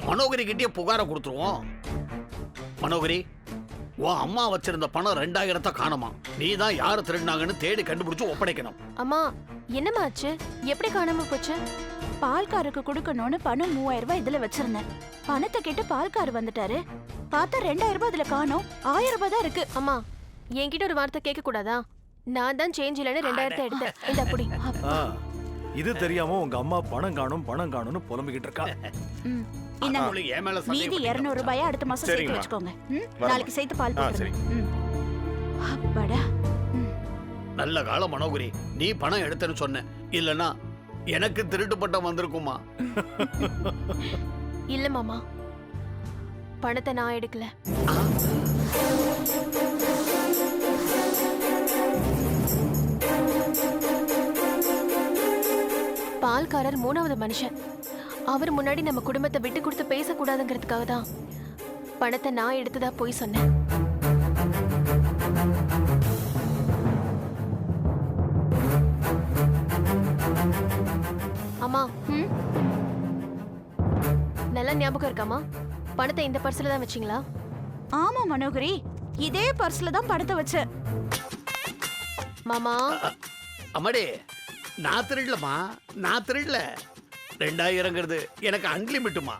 மனோகரி கிட்டே புகார கொடுத்துருவோம். மனோகரி, உன் அம்மா வச்சிருந்த பணம் 2000 காணுமா. நீ தான் யாரு திருடினாங்கன்னு தேடி கண்டுபிடிச்சு ஒப்படைக்கணும். அம்மா, என்னம்மா ஆச்சு? எப்படி காணாம போச்சு? பால்காருக்கு கொடுக்கணும்னு பணம் 3000 ரூபாய் இதுல வச்சிருந்தேன். பணத்தை கேட்டு பால்காரு வந்துட்டாரு. பார்த்தா 2000 ரூபாய் இதுல காணோம். 1000 ரூபாய் தான் இருக்கு. அம்மா, என்கிட்ட ஒரு வார்த்தை கேட்க கூடாதா? நான் தான் சேஞ்ச் இல்லைன்னு 2000 எடுத்தேன். இந்த அப்படி. இது தெரியாம உங்க அம்மா பணம் காணும்னு புலம்பிக்கிட்டு இருக்கா. இந்தாங்க. அவளுக்கு என் மேல மீதி 200 ரூபாயை அடுத்த மாசம் சேர்த்து சரிம்மா. வச்சுக்கோங்க. நாளைக்கு சேர்த்து பால் சரி. போட்டுருங்க. அப்பாடா. நல்ல காலம் மனோகரி, நீ பணம் எடுத்தேன்னு சொன்ன. இல்லனா எனக்கு திருட்டு பட்டம் வந்திருக்குமா? இல்ல மாமா, பணத்தை நான் எடுக்கல. பால்காரர் 3வது மனுஷன். அவர் முன்னாடி நம்ம குடும்பத்தை விட்டு கொடுத்து பேசக்கூடாதுங்கிறதுக்காக தான் பணத்தை நான் எடுத்ததா போய் சொன்னேன். அம்மா, நல்லா ஞாபகம் இருக்காமா? பணத்தை இந்த பர்ஸ்ல தான் வச்சீங்களா? ஆமா மனோகரி, இதே பர்ஸ்ல தான் பணத்தை வச்சேன். மாமா, அம்மாடி, நான் திருடலமா, நான் திருடல. 2000ங்கிறது எனக்கு அன்லிமிட்டுமா.